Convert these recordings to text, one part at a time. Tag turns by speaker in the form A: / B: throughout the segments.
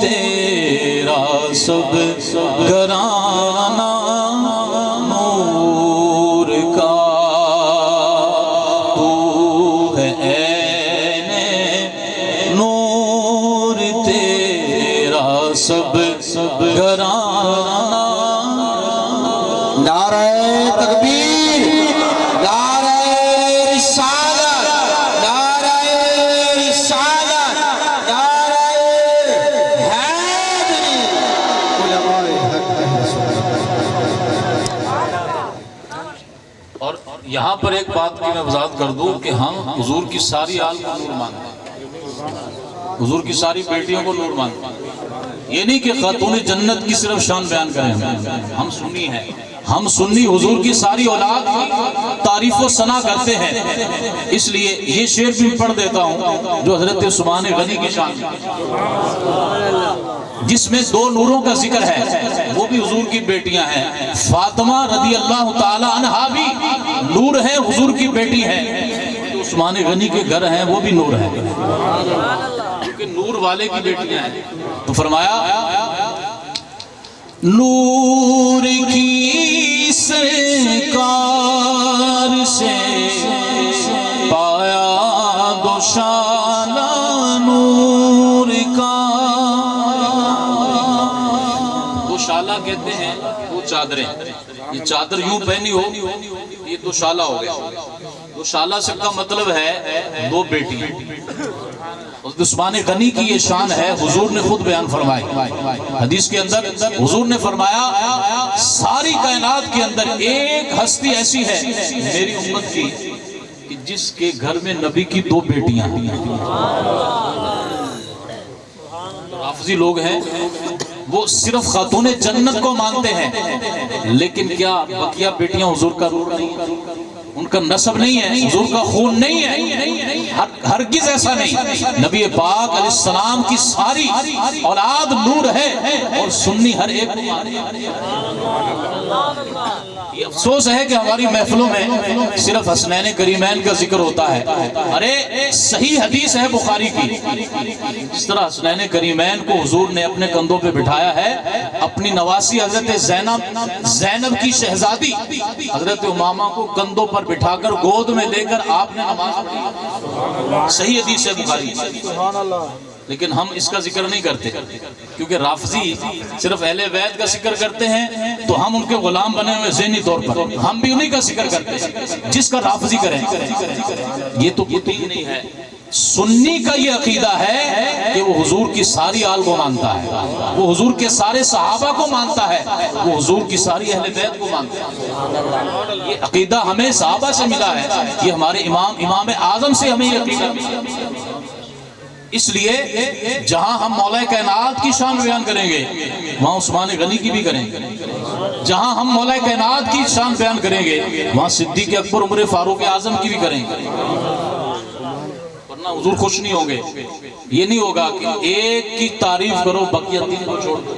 A: تیرا سب گھرانہ نور کا، تو ہے عین نور تیرا سب گھرانہ۔
B: نعرہ تکبیر، نعرہ رسالت، نعرہ رسالت، نعرہ حیدری، علماء حق ہے۔
A: اور یہاں پر ایک بات کی میں وضاحت کر دوں کہ ہم حضور کی ساری آل کو نور مانتے ہیں، حضور کی ساری بیٹیوں کو نور مانتے ہیں۔ یہ نہیں کہ خاتون جنت کی صرف شان بیان کریں، ہم سنی ہیں، ہم سنی حضور کی ساری اولاد کی تعریف و ثنا کرتے ہیں۔ اس لیے یہ شعر بھی پڑھ دیتا ہوں جو حضرت عثمان غنی کی شان ہے، جس میں دو نوروں کا ذکر ہے، وہ بھی حضور کی بیٹیاں ہیں۔ فاطمہ رضی اللہ تعالی عنہا بھی نور ہے، حضور کی بیٹی ہے۔ عثمان غنی کے گھر ہیں، وہ بھی نور ہے، کیونکہ نور والے کی بیٹیاں ہیں۔ تو فرمایا نور کی سرکار سے پایا دوشالہ نور کا۔ دوشالہ کہتے ہیں وہ چادریں، یہ چادر یوں پہنی ہو یہ دوشالہ ہو گیا۔ دوشالہ سے کا مطلب ہے دو بیٹیاں۔ عثمان غنی کی یہ شان ہے، حضور نے خود بیان فرمائی حدیث کے اندر۔ حضور نے فرمایا ساری کائنات کے اندر ایک ہستی ایسی ہے میری امت کی کہ جس کے گھر میں نبی کی دو بیٹیاں ہیں۔ رافضی لوگ ہیں وہ صرف خاتون جنت کو مانتے ہیں، لیکن کیا بقیہ بیٹیاں حضور کا نور نہیں ہے؟ ان کا نسب نہیں ہے، حضور کا خون نہیں ہے، ہرگز ایسا نہیں۔ نبی پاک علیہ السلام کی ساری اولاد نور ہے، اور سنی ہر ایک۔ یہ افسوس ہے کہ ہماری محفلوں میں صرف حسنین کریمین کا ذکر ہوتا ہے۔ ارے صحیح حدیث ہے بخاری کی، جس طرح حسنین کریمین کو حضور نے اپنے کندھوں پہ بٹھایا ہے، اپنی نواسی حضرت زینب کی شہزادی حضرت امامہ کو کندھوں پر بٹھا کر گود میں لے کر آپ نے نماز پڑھی۔ صحیح حدیث ہے بخاری، لیکن ہم اس کا ذکر نہیں کرتے، کیونکہ رافضی صرف اہل بیت کا ذکر کرتے ہیں تو ہم ان کے غلام بنے ہوئے ذہنی طور پر، ہم بھی انہی کا ذکر کرتے ہیں جس کا رافضی کریں۔ یہ تو قطعی نہیں ہے۔ سنی کا یہ عقیدہ ہے کہ وہ حضور کی ساری آل کو مانتا ہے، وہ حضور کے سارے صحابہ کو مانتا ہے، وہ حضور کی ساری اہل بیت کو مانتا ہے۔ یہ عقیدہ ہمیں صحابہ سے ملا ہے، یہ ہمارے امام اعظم سے ہمیں یہ عقیدہ ملا۔ اس لیے جہاں ہم مولا کائنات کی شان بیان کریں گے وہاں عثمان غنی کی بھی کریں گے، جہاں ہم مولا کائنات کی شان بیان کریں گے وہاں صدیق اکبر عمر فاروق اعظم کی بھی کریں گے، ورنہ حضور خوش نہیں ہوں گے۔ یہ نہیں ہوگا کہ ایک کی تعریف کرو بقیہ تین کو چھوڑ دو،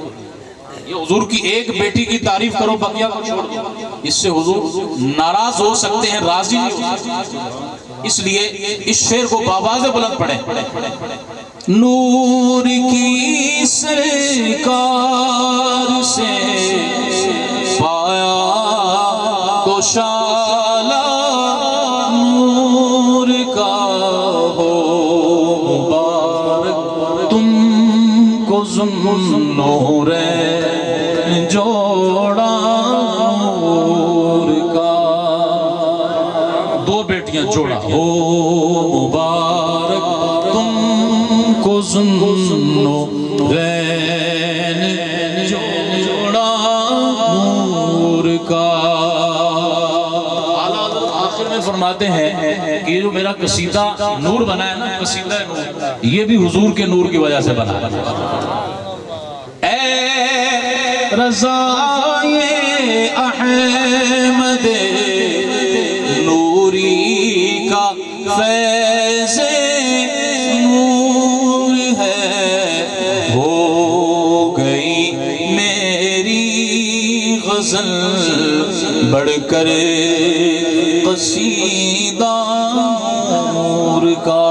A: یہ حضور کی ایک بیٹی کی تعریف کرو بقیہ کو چھوڑ دو، اس سے حضور ناراض ہو سکتے ہیں، راضی نہیں ہو سکتے۔ اس لیے اس شعر کو باواز بلند پڑھیں۔ نور کی سرکار سے پایا دوشالہ نور کا، ہو مبارک تم کو ذوالنورین جوڑا نور کا۔ دو بیٹیاں جوڑا، ہو مبارک تم کو ذوالنورین جوڑا نور کا۔ آخر میں فرماتے ہیں کہ یہ جو میرا قصیدہ نور بنا ہے نا، قصیدہ نور، یہ بھی حضور کے نور کی وجہ سے بنا ہے۔ اے رضائے احمد نوری کا فیض نور ہے، ہو گئی میری غزل بڑھ کر قصیدہ نور کا۔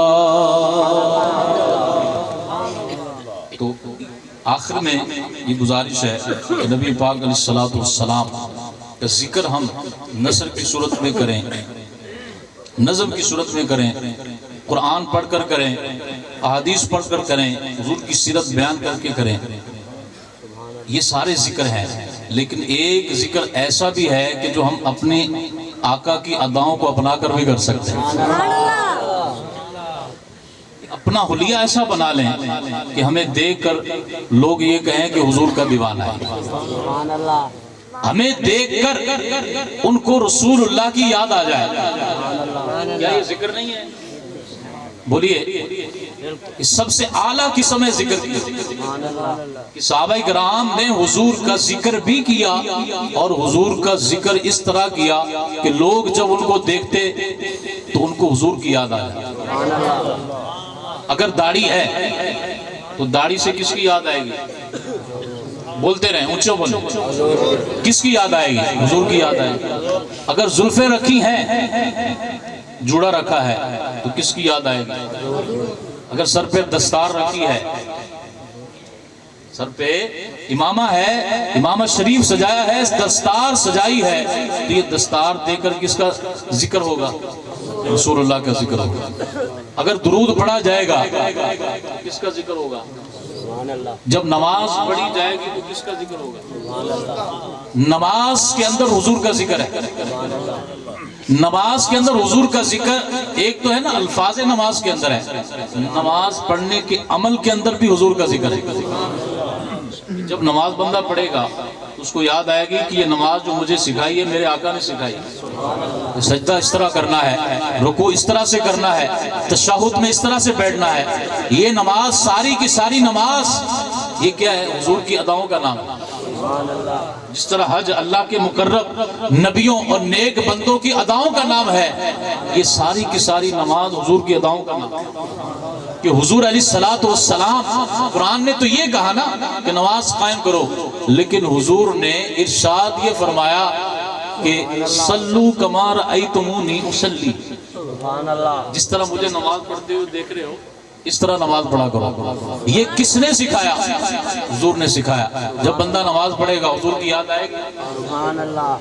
A: تو تو آخر میں یہ گزارش ہے کہ نبی پاک علیہ الصلوۃ والسلام کا ذکر ہم نثر کی صورت میں کریں، نظم کی صورت میں کریں، قرآن پڑھ کر کریں، احادیث پڑھ کر کریں، حضور کی سیرت بیان کر کے کریں، یہ سارے ذکر ہیں۔ لیکن ایک ذکر ایسا بھی ہے کہ جو ہم اپنے آقا کی اداؤں کو اپنا کر بھی کر سکتے ہیں۔ اپنا حلیہ ایسا بنا لیں کہ ہمیں دیکھ کر لوگ یہ کہیں کہ حضور کا دیوانہ ہے، ہمیں دیکھ کر ان کو رسول اللہ کی یاد آ جائے۔ کیا یہ ذکر نہیں ہے؟ بولیے، سب سے اعلیٰ قسم ہے ذکر کی کہ صحابہ کرام نے حضور کا ذکر بھی کیا، اور حضور کا ذکر اس طرح کیا کہ لوگ جب ان کو دیکھتے تو ان کو حضور کی یاد آئے۔ اگر داڑھی ہے تو داڑھی سے کس کی یاد آئے گی؟ بولتے رہیں، اونچے بولیں، کس کی یاد آئے گی؟ حضور کی یاد آئے گی۔ اگر زلفیں رکھی ہیں، جوڑا رکھا ہے، تو کس کی یاد آئے گی؟ اگر سر پہ دستار رکھی ہے، سر پہ امامہ ہے، امامہ شریف سجایا ہے، دستار سجائی ہے، تو یہ دستار دے کر کس کا ذکر ہوگا؟ رسول اللہ کا ذکر ہوگا۔ اگر درود پڑھا جائے گا، کس کا ذکر ہوگا؟ جب نماز پڑھی جائے گی تو کس کا ذکر ہوگا؟ نماز کے اندر حضور کا ذکر ہے، نماز کے اندر حضور کا ذکر ایک تو ہے نا، الفاظ نماز کے اندر ہے، نماز پڑھنے کے عمل کے اندر بھی حضور کا ذکر ہے۔ جب نماز بندہ پڑھے گا اس کو یاد آئے گی کہ یہ نماز جو مجھے سکھائی ہے میرے آقا نے سکھائی ہے، سجدہ اس طرح کرنا ہے، رکوع اس طرح سے کرنا ہے، تشہد میں اس طرح سے بیٹھنا ہے۔ یہ نماز ساری کی ساری نماز یہ کیا ہے؟ حضور کی اداؤں کا نام ہے۔ جس طرح حج اللہ کے مقرب نبیوں اور نیک بندوں کی اداؤں کا نام ہے، یہ ساری کی ساری نماز حضور کی اداؤں کا نام ہے۔ کہ حضور علیہ الصلوۃ والسلام، قرآن نے تو یہ کہا نا کہ نماز قائم کرو، لیکن حضور نے ارشاد یہ فرمایا کہ صلو کما رأیتمونی اصلی، جس طرح مجھے نماز پڑھتے ہوئے دیکھ رہے ہو اس طرح نماز پڑھا کرو۔ یہ کس نے سکھایا؟ حضور نے سکھایا۔ جب بندہ نماز پڑھے گا حضور کی یاد آئے گی؟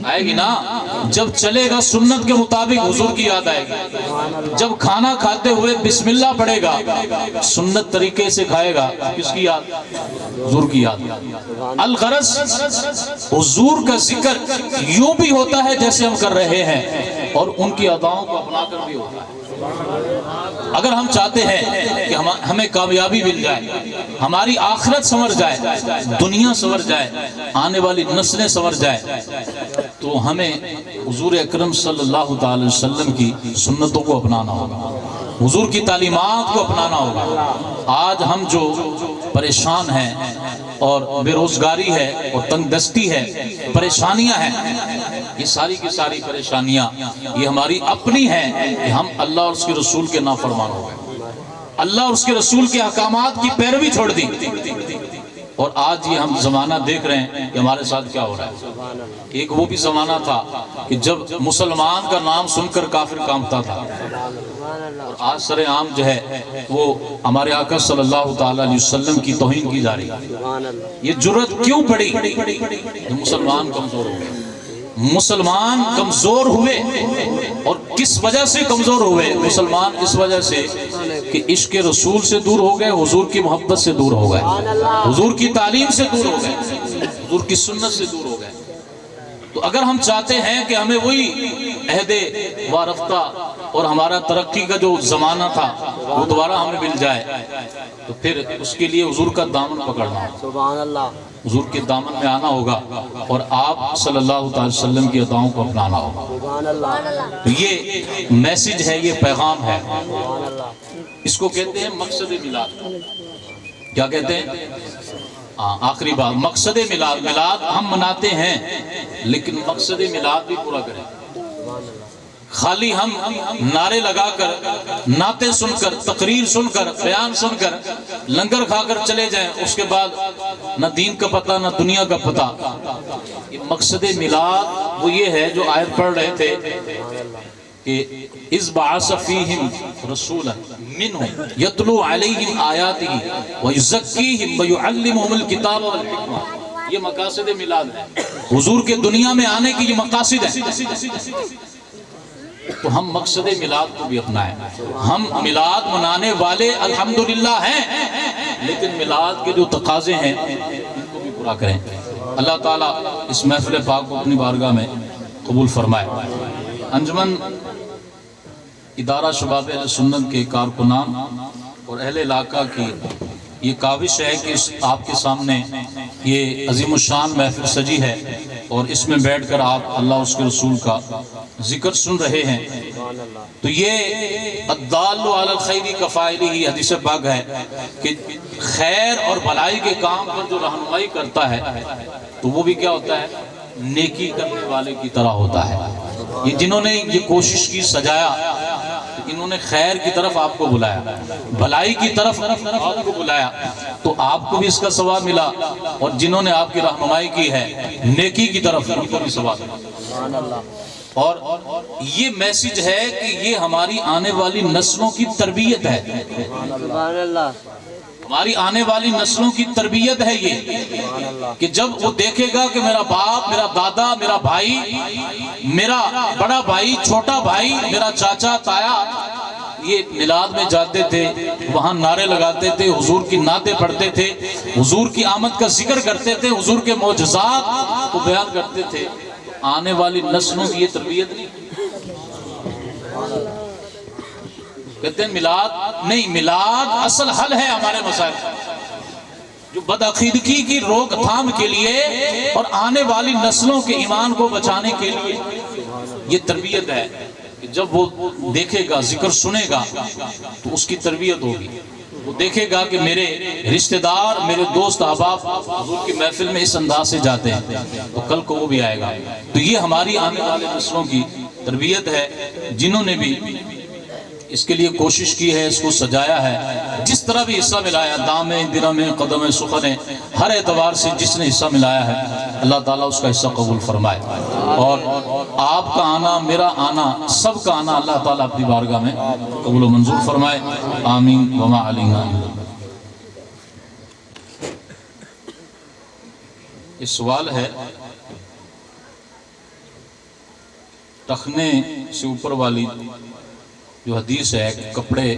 A: آئے گی نا۔ جب چلے گا سنت کے مطابق حضور کی یاد آئے گی۔ جب کھانا کھاتے ہوئے بسم اللہ پڑھے گا، سنت طریقے سے کھائے گا، کس کی یاد؟ حضور کی یاد۔ الغرض حضور کا ذکر یوں بھی ہوتا ہے جیسے ہم کر رہے ہیں، اور ان کی اداؤں کو اپنا کر بھی ہوتا ہے۔ اگر ہم چاہتے ہیں کہ ہمیں کامیابی مل جائے، ہماری آخرت سنور جائے، دنیا سنور جائے، آنے والی نسلیں سنور جائے، تو ہمیں حضور اکرم صلی اللہ تعالی وسلم کی سنتوں کو اپنانا ہوگا، حضور کی تعلیمات کو اپنانا ہوگا۔ آج ہم جو پریشان ہیں اور بے روزگاری ہے اور تنگ دستی ہے، پریشانیاں ہیں، یہ ساری کی ساری پریشانیاں یہ ہماری اپنی ہیں کہ ہم اللہ اور اس کے رسول کے نافرمان ہو گئے، اللہ اور اس کے رسول کے احکامات کی پیروی چھوڑ دی۔ اور آج یہ ہم زمانہ دیکھ رہے ہیں کہ ہمارے ساتھ کیا ہو رہا ہے۔ ایک وہ بھی زمانہ تھا کہ جب مسلمان کا نام سن کر کافر کانپتا تھا، اور آج سر عام جو ہے وہ ہمارے آقا صلی اللہ تعالی علیہ وسلم کی توہین کی جا رہی ہے۔ یہ جرأت کیوں پڑی؟ جو مسلمان کمزور ہوئے، مسلمان کمزور ہوئے، اور کس وجہ سے کمزور ہوئے؟ مسلمان اس وجہ سے کہ عشق رسول سے دور ہو گئے، حضور کی محبت سے دور ہو گئے، حضور کی تعلیم سے دور ہو گئے، حضور کی سنت سے دور ہو گئے۔ تو اگر ہم چاہتے ہیں کہ ہمیں وہی عہد وارفتہ اور ہمارا ترقی کا جو زمانہ تھا وہ دوبارہ ہمیں مل جائے، تو پھر اس کے لیے حضور کا دامن پکڑنا ہوگا، سبحان اللہ، حضور کے دامن میں آنا ہوگا، اور آپ صلی اللہ تعالی وسلم کی اداؤں کو اپنانا ہوگا۔ سبحان اللہ۔ تو یہ میسج ہے، یہ پیغام ہے، اس کو کہتے ہیں مقصد میلاد۔ کیا کہتے ہیں؟ آخری بات، مقصد میلاد۔ میلاد ہم مناتے ہیں لیکن مقصد میلاد بھی پورا کریں۔ خالی ہم نعرے لگا کر، نعتیں سن کر، تقریر سن کر، بیان سن کر، لنگر کھا کر چلے جائیں، اس کے بعد نہ دین کا پتہ نہ دنیا کا پتہ۔ یہ مقصد میلاد وہ یہ ہے جو آیت پڑھ رہے تھے کہ اذ بعث فیہم رسولا منہم یتلو علیہم آیاتہ ویزکیہم ویعلمہم الکتاب والحکمہ. یہ مقاصد میلاد ہے. حضور کے دنیا میں آنے کی یہ مقاصد ہے. تو ہم مقصد میلاد کو بھی اپنائیں. ہم میلاد منانے والے الحمدللہ ہیں، لیکن میلاد کے جو تقاضے ہیں ان کو بھی پورا کریں. اللہ تعالیٰ اس محفل پاک کو اپنی بارگاہ میں قبول فرمائے. انجمن ادارہ شباب اہل سنت کے کارکنان اور اہل علاقہ کی یہ کاوش ہے کہ آپ کے سامنے یہ عظیم الشان محفل سجی ہے اور اس میں بیٹھ کر آپ اللہ اس کے رسول کا ذکر سن رہے ہیں. تو یہ الدال علی الخیر کفاعلہ ہی حدیث پاک ہے کہ خیر اور بھلائی کے کام پر جو رہنمائی کرتا ہے تو وہ بھی کیا ہوتا ہے؟ نیکی کرنے والے کی طرح ہوتا ہے. یہ جنہوں نے یہ کوشش کی سجایا، انہوں نے خیر کی طرف آپ کو بلایا، بھلائی کی طرف آپ کو بلایا، تو آپ کو بھی اس کا ثواب ملا، اور جنہوں نے آپ کی رہنمائی کی ہے نیکی کی طرف ان کو بھی ثواب ملا. اور یہ میسج ہے کہ یہ ہماری آنے والی نسلوں کی تربیت ہے. ہماری آنے والی نسلوں کی تربیت ہے یہ کہ جب وہ دیکھے گا کہ میرا باپ، میرا دادا، میرا بھائی، میرا بڑا بھائی، چھوٹا بھائی، میرا چاچا، تایا یہ میلاد میں جاتے تھے، وہاں نعرے لگاتے تھے، حضور کی نعتیں پڑھتے تھے، حضور کی آمد کا ذکر کرتے تھے، حضور کے معجزات کو بیان کرتے تھے، آنے والی نسلوں کی یہ تربیت نہیں. کہتے ہیں میلاد نہیں، میلاد اصل حل ہے ہمارے مسائل جو بدعقیدگی کی روک تھام کے لیے اور آنے والی نسلوں کے ایمان کو بچانے کے لیے. یہ تربیت ہے کہ جب وہ دیکھے گا، ذکر سنے گا تو اس کی تربیت ہوگی. وہ دیکھے گا کہ میرے رشتہ دار، میرے دوست احباب حضور کی محفل میں اس انداز سے جاتے ہیں تو کل کو وہ بھی آئے گا. تو یہ ہماری آنے والے نسلوں کی تربیت ہے. جنہوں نے بھی اس کے لیے کوشش کی ہے، اس کو سجایا ہے، جس طرح بھی حصہ ملایا، دامیں درمیں قدمیں سخنیں، ہر اعتبار سے جس نے حصہ ملایا ہے اللہ تعالیٰ اس کا حصہ قبول فرمائے. اور آپ کا آنا، میرا آنا، سب کا آنا اللہ تعالیٰ اپنی بارگاہ میں قبول و منظور فرمائے. آمین وما علینا. یہ سوال ہے ٹخنے سے اوپر والی جو حدیث ہے کہ کپڑے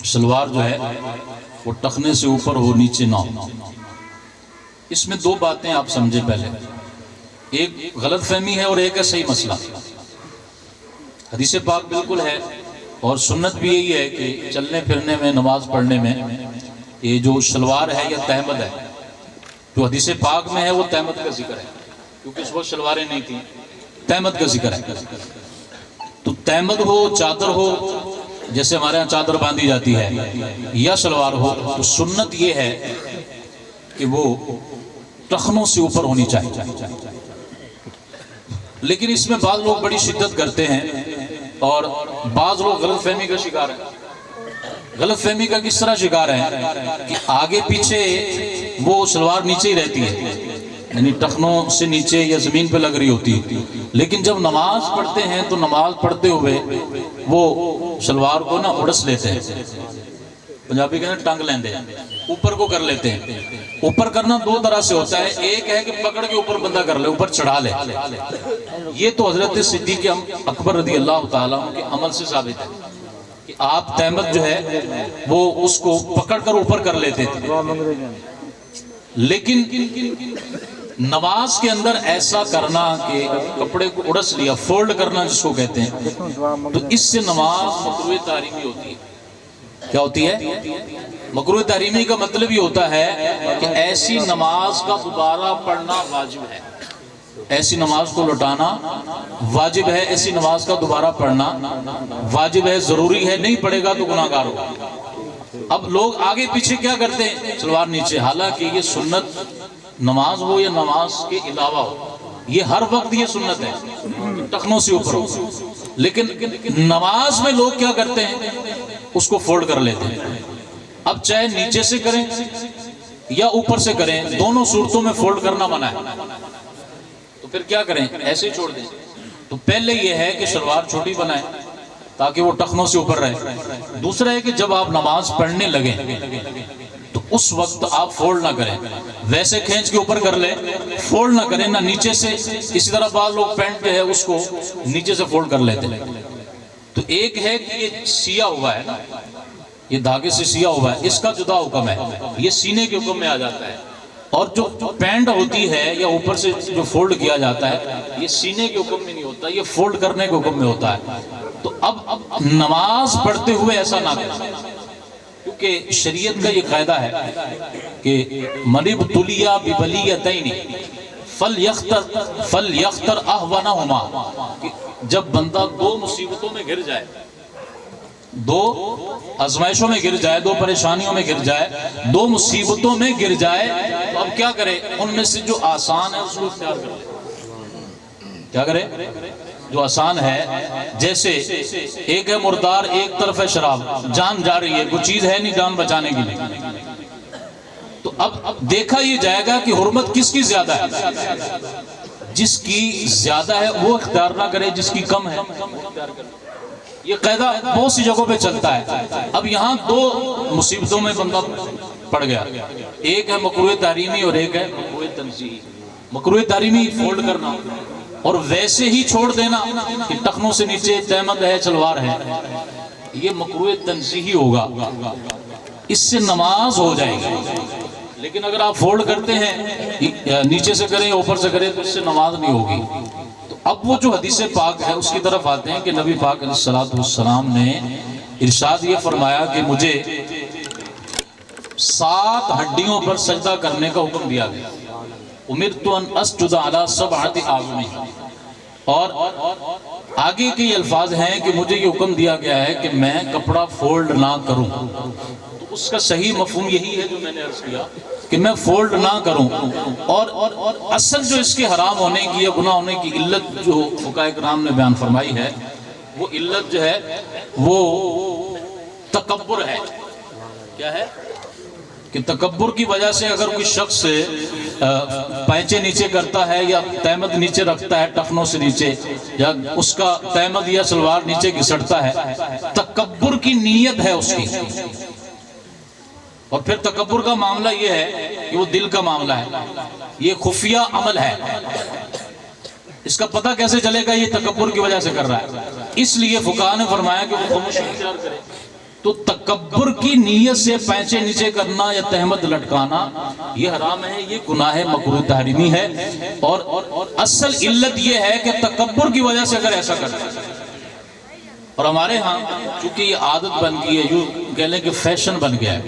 A: شلوار جو ہے وہ ٹخنے سے اوپر ہو نیچے نہ ہو. اس میں دو باتیں آپ سمجھے. پہلے ایک غلط فہمی ہے اور ایک ہے صحیح مسئلہ. حدیث پاک بالکل ہے اور سنت بھی یہی ہے کہ چلنے پھرنے میں، نماز پڑھنے میں یہ جو شلوار ہے یا تہمد ہے، جو حدیث پاک میں ہے وہ تہمد کا ذکر ہے، کیونکہ اس وقت شلواریں نہیں تھیں، تہمد کا ذکر ہے. تو تہمد ہو، چادر ہو، جیسے ہمارے ہاں چادر باندھی جاتی ہے، یا شلوار ہو، تو سنت یہ ہے کہ وہ ٹخنوں سے اوپر ہونی چاہیے. لیکن اس میں بعض لوگ بڑی شدت کرتے ہیں اور بعض لوگ غلط فہمی کا شکار ہیں. غلط فہمی کا کس طرح شکار ہے کہ آگے پیچھے وہ شلوار نیچے ہی رہتی ہے، یعنی ٹخنوں سے نیچے یا زمین پہ لگ رہی ہوتی ہے، لیکن جب نماز پڑھتے ہیں تو نماز پڑھتے ہوئے وہ شلوار کو نا اڑس لیتے ہیں. پنجابی کہتے ہیں ٹنگ لیندے، اوپر کو کر لیتے ہیں. اوپر کرنا دو طرح سے ہوتا ہے. ایک ہے کہ پکڑ کے اوپر بندہ کر لے، اوپر چڑھا لے. یہ تو حضرت صدیق اکبر رضی اللہ تعالیٰ عنہ کے عمل سے ثابت ہے کہ آپ تہمد جو ہے وہ اس کو پکڑ کر اوپر کر لیتے تھے. لیکن نماز کے اندر ایسا کرنا کہ کپڑے کو اڑس لیا، فولڈ کرنا جس کو کہتے ہیں، تو اس سے نماز مکروہ تحریمی ہوتی ہے. کیا ہوتی ہے؟ مکروہ تحریمی کا مطلب یہ ہوتا ہے کہ ایسی نماز کا دوبارہ پڑھنا واجب ہے، ایسی نماز کو لوٹانا واجب ہے، ایسی نماز کا دوبارہ پڑھنا واجب ہے، ضروری ہے. نہیں پڑھے گا تو گناہ گار ہوگا. اب لوگ آگے پیچھے کیا کرتے ہیں؟ شلوار نیچے. حالانکہ یہ سنت نماز ہو یا نماز کے علاوہ ہو، یہ ہر وقت یہ سنت ہے ٹخنوں سے اوپر ہو. لیکن نماز میں لوگ کیا کرتے ہیں؟ اس کو فولڈ کر لیتے ہیں. اب چاہے نیچے سے کریں یا اوپر سے کریں، دونوں صورتوں میں فولڈ کرنا منع ہے. تو پھر کیا کریں؟ ایسے ہی چھوڑ دیں. تو پہلے یہ ہے کہ شلوار چھوٹی بنائیں تاکہ وہ ٹخنوں سے اوپر رہے. دوسرا ہے کہ جب آپ نماز پڑھنے لگیں تو اس وقت آپ فولڈ نہ کریں, ویسے کھینچ کے اوپر کر لیں, فولڈ نہ کریں, نہ نیچے سے. اسی طرح بعض لوگ پینٹ جو ہے اس کو نیچے سے فولڈ کر لیتے ہیں. تو ایک ہے کہ یہ سیا ہوا ہے نا, یہ دھاگے سے سیا ہوا ہے, اس کا جدا حکم ہے, یہ سینے کے حکم میں آ جاتا ہے. اور جو پینٹ ہوتی ہے یا اوپر سے جو فولڈ کیا جاتا ہے یہ سینے کے حکم میں نہیں ہوتا, یہ فولڈ کرنے کے حکم میں ہوتا ہے. تو اب نماز پڑھتے ہوئے ایسا نہ کریں, کیونکہ شریعت کا یہ قاعدہ ہے کہ من ابتلیا ببلیتین فلیختر اہونہما, کہ جب بندہ دو مصیبتوں میں گر جائے, دو آزمائشوں میں گر جائے, دو پریشانیوں میں گر جائے, دو مصیبتوں میں گر جائے, تو اب کیا کرے؟ ان میں سے جو آسان ہے اس کو اختیار کر لے. کیا کرے؟ جو آسان ہے. جیسے ایک ہے مردار, ایک طرف ہے شراب, جان جا رہی ہے, کوئی چیز ہے نہیں جان بچانے کے لیے. تو اب دیکھا یہ جائے گا کہ حرمت کس کی زیادہ ہے. جس کی زیادہ ہے وہ اختیار نہ کرے, جس کی کم ہے اختیار کرے. یہ قاعدہ بہت سی جگہوں پہ چلتا ہے. اب یہاں دو مصیبتوں میں بندہ پڑ گیا, ایک ہے مکروہ تحریمی اور ایک ہے مکروہ تنزیہی. مکروہ تحریمی فولڈ کرنا اور ویسے ہی چھوڑ دینا کہ ٹخنوں سے نیچے تہمد ہے, چلوار ہے, یہ مکروہ تنزیہی ہوگا, اس سے نماز ہو جائے گی. لیکن اگر آپ فولڈ کرتے ہیں, نیچے سے کریں اوپر سے کریں, تو اس سے نماز نہیں ہوگی. تو اب وہ جو حدیث پاک ہے اس کی طرف آتے ہیں کہ نبی پاک علیہ الصلوۃ والسلام نے ارشاد یہ فرمایا کہ مجھے 7 ہڈیوں پر سجدہ کرنے کا حکم دیا گیا. امرت ان اسجد علی 7 اعظم. اور آگے کے الفاظ ہیں کہ مجھے یہ حکم دیا گیا ہے کہ میں کپڑا فولڈ نہ کروں. تو اس کا صحیح مفہوم یہی ہے جو میں نے عرض کیا کہ میں فولڈ نہ کروں. اور اصل جو اس کے حرام ہونے کی یا گناہ ہونے کی علت جو فقہاء کرام نے بیان فرمائی ہے, وہ علت جو ہے وہ تکبر ہے. کیا ہے؟ کہ تکبر کی وجہ سے اگر کوئی شخص پائچے نیچے کرتا ہے یا تہمد نیچے رکھتا ہے ٹخنوں سے نیچے, یا اس کا تہمد یا سلوار نیچے گھسٹتا ہے, تکبر کی نیت ہے اس کی. اور پھر تکبر کا معاملہ یہ ہے کہ وہ دل کا معاملہ ہے, یہ خفیہ عمل ہے. اس کا پتہ کیسے چلے گا یہ تکبر کی وجہ سے کر رہا ہے؟ اس لیے فقہاء نے فرمایا کہ وہ خاموشی اختیار کرے. تو تکبر کی نیت سے پینچے نیچے کرنا یا تہمد لٹکانا یہ حرام ہے, یہ گناہ مکروہ تحریمی ہے. اور اصل علت یہ ہے کہ تکبر کی وجہ سے اگر ایسا کرتا ہے. اور ہمارے ہاں چونکہ یہ عادت بن گئی ہے, یوں کہہ لیں کہ فیشن بن گیا ہے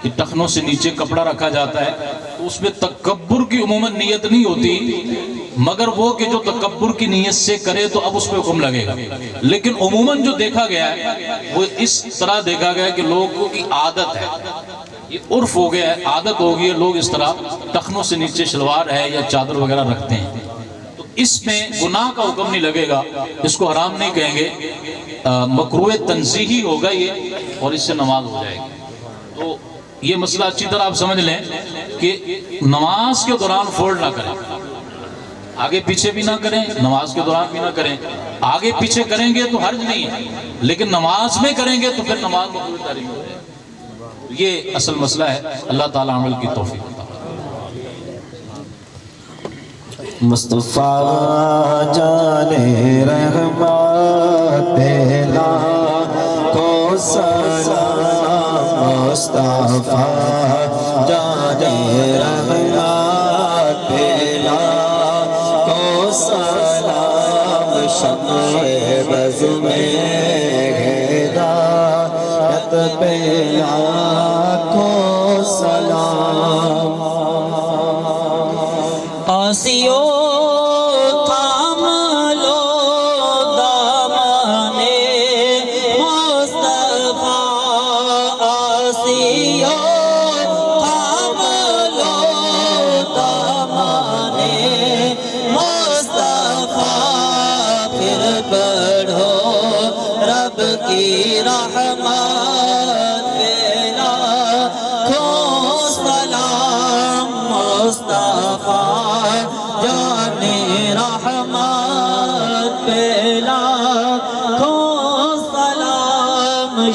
A: کہ ٹخنوں سے نیچے کپڑا رکھا جاتا ہے, تو اس میں تکبر کی عموماً نیت نہیں ہوتی, مگر وہ کہ جو تکبر کی نیت سے کرے تو اب اس پہ حکم لگے گا. لیکن عموماً جو دیکھا گیا ہے وہ اس طرح دیکھا گیا کہ لوگوں کی عادت ہے, یہ عرف ہو گیا ہے, عادت ہو گئی ہے, لوگ اس طرح ٹخنوں سے نیچے شلوار ہے یا چادر وغیرہ رکھتے ہیں. تو اس میں گناہ کا حکم نہیں لگے گا, اس کو حرام نہیں کہیں گے, مکروہ تنزیہی ہوگا یہ, اور اس سے نماز ہو جائے گی. تو یہ مسئلہ اچھی طرح آپ سمجھ لیں کہ نماز کے دوران فولڈ نہ کریں, آگے پیچھے بھی نہ کریں, نماز کے دوران بھی نہ کریں. آگے پیچھے کریں گے تو حرج نہیں ہے, لیکن نماز میں کریں گے تو پھر نماز مکروہ تحریمی ہو جائے گی. یہ اصل مسئلہ ہے. اللہ تعالیٰ عمل کی توفیق عطا فرمائے.
B: مصطفیٰ جان رحمت پہلا کو سلام, مصطفیٰ جان رحمت پہلا کو سلام, شمع بز میں ہدایت پہلا کو سلام.
C: آسیو تھام لو دامانے مصطفیٰ, آسیو تھام لو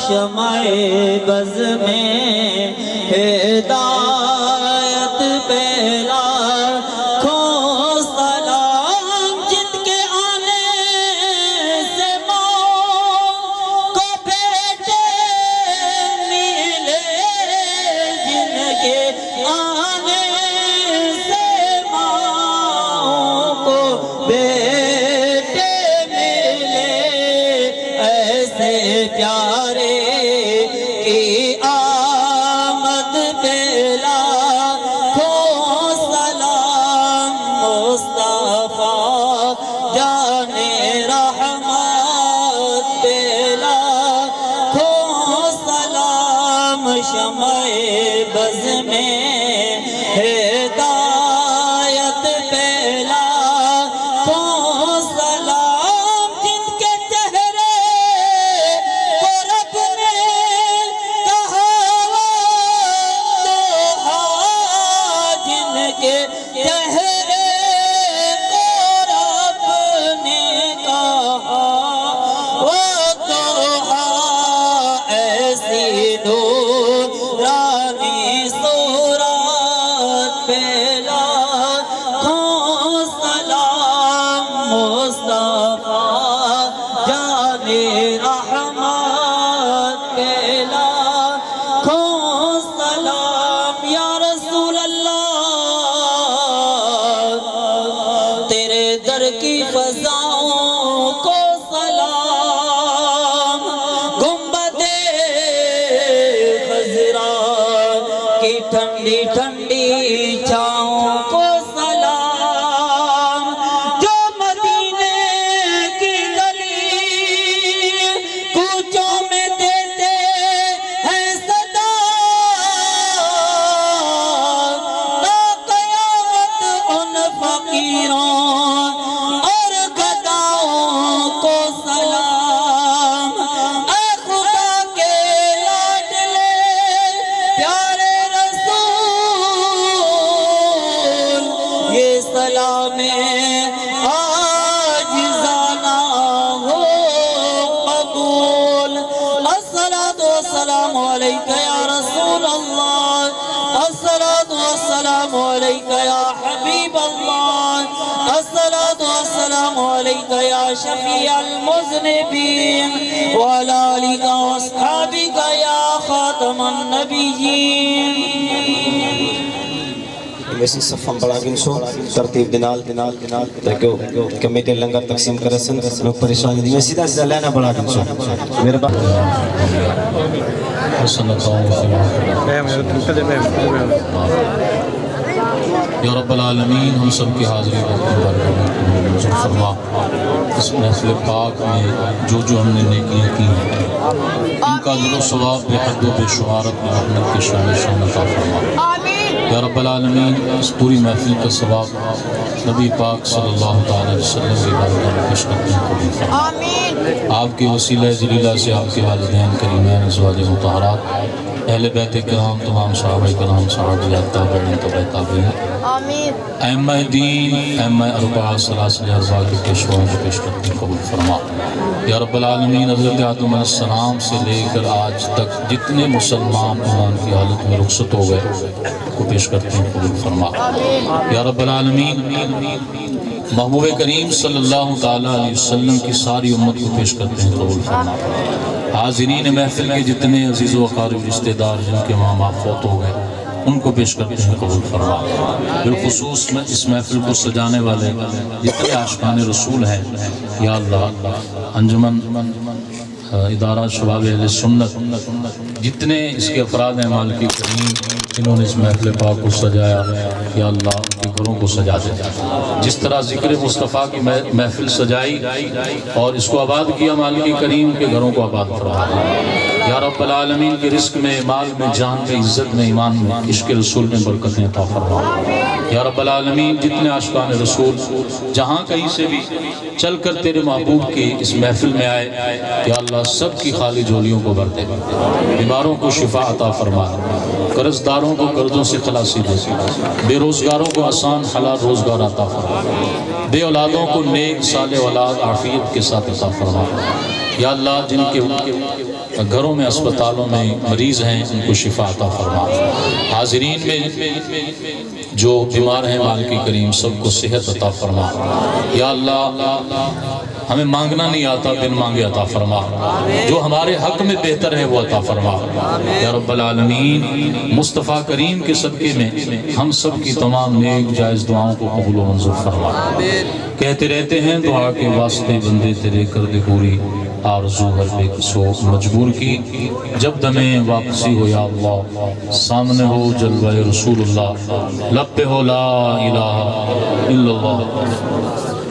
C: شمع بز میں ہدایت پہ لاکھوں سلام، جن کے آنے سے ماں کو بیٹے ملے، جن کے آنے سے ماں کو بیٹے ملے، ایسے پیارے کی آمد پہ لاکھوں سلام، مصطفیٰ جان رحمت پہ لاکھوں سلام، شمع بز میں ہدایت پہ لاکھوں سلام، جن کے چہرے کو رب نے کہا دوہا، جن کے چہرے کو رب نے کہا وہ دوہا، ایسی نورانی صورت پہ لاکھوں سلام، مصطفیٰ جان رحمت پہ لاکھوں سلام، یا رسول اللہ تیرے در کی فضاؤں کو سلام، گنبد خضرا کی ٹھنڈی ٹھنڈی چھاؤں کو سلام، جو مدینے کی گلی کوچوں میں دیتے ہیں صدا، تا قیامت ان فقیروں اور گداؤں کو سلام، اے خدا کے لاڈلے پیارے رسول، یہ سلام عاجزانہ ہو قبول، الصلاۃ والسلام علیک یا رسول اللہ، الصلاۃ والسلام علیک یا حبیب اللہ، الصلاۃ والسلام علیک یا شفیع المذنبین، وعلی آلک واصحابک یا خاتم النبیین۔
B: ویسی صفم بڑا گنسو ترتیب دنال تاکہ کمیٹی لنگر تقسیم کرے سن لوگ پریشان دی میں سیدھا سیدھا لینا بڑا گنسو میرے با
A: یا رب العالمین، ہم سب کی حاضری منظور فرما، اس محفل پاک میں جو ہم نے نیکیاں کی ہیں ان کا اجر و ثواب بے حد و بے شمار اپنے رحمت کے شان عطا فرما۔ یا رب العالمین، اس پوری محفل کا ثواب نبی پاک صلی اللہ علیہ وسلم کی بارگاہ میں پیش کرتے ہیں قبول فرما۔ آپ کے وسیلہ جلیلہ سے آپ کے والدین کریمین، ازواج مطہرات، اہل بیت کرام، تمام صحابہ کرام، صحابیات، تابعین، تبع تابعین، ائمہ دین، ائمہ اربعہ، سلاسل اربعہ کے پیشواؤں کو پیش کرتے ہیں قبول فرما۔ یا رب العالمین، حضرت آدم علیہ السلام سے لے کر آج تک جتنے مسلمان ایمان کی حالت میں رخصت ہو گئے کو پیش کرتے ہیں قبول فرما۔ یا رب العالمین، محبوب کریم صلی اللہ تعالیٰ علیہ وسلم کی ساری امت کو پیش کرتے ہیں قبول فرما۔ حاضرین محفل کے جتنے عزیز و اقارب رشتہ دار جن کے ماں باپ فوت ہو گئے ان کو پیش کرتے ہیں قبول فرما۔ بالخصوص میں اس محفل کو سجانے والے جتنے عاشقان رسول ہیں، یا اللہ انجمن ادارہ شباب اہل سنت، جتنے اس کے افراد ہیں مالکی کریم جنہوں نے اس محفل پاک کو سجایا، یا اللہ ان کے گھروں کو سجا دے۔ جس طرح ذکر مصطفیٰ کی محفل سجائی اور اس کو آباد کیا، مالکی کریم کے گھروں کو آباد فرما۔ یا رب العالمین کے رزق میں، مال میں، جان میں، عزت میں، ایمان میں، عشق رسول میں برکتیں عطا فرما۔ یا رب العالمین، جتنے عاشقان رسول جہاں کہیں سے بھی چل کر تیرے محبوب کی اس محفل میں آئے، یا اللہ سب کی خالی جھولیوں کو بھر دے، بیماروں کو شفا عطا فرما، قرض داروں کو قرضوں سے خلاصی دے، بے روزگاروں کو آسان حلال روزگار عطا فرما، بے اولادوں کو نیک صالح اولاد عافیت کے ساتھ عطا فرما۔ یا اللہ جن کے گھروں میں اسپتالوں میں مریض ہیں ان کو شفا عطا فرما، حاضرین میں جو بیمار ہیں مالک کریم سب کو صحت عطا فرما۔ یا اللہ ہمیں مانگنا نہیں آتا، بن مانگے عطا فرما، جو ہمارے حق میں بہتر ہے وہ عطا فرما یا رب العالمین۔ مصطفیٰ کریم کے صدقے میں ہم سب کی تمام نیک جائز دعاؤں کو قبول و منظور فرما۔ کہتے رہتے ہیں دعا کے واسطے بندے تیرے کر دے پوری، آرزو ہر بے کسو مجبور کی، جب دمیں واپسی ہو یا اللہ، سامنے ہو جلوہ رسول اللہ، لب پہ ہو لا الہ الا اللہ۔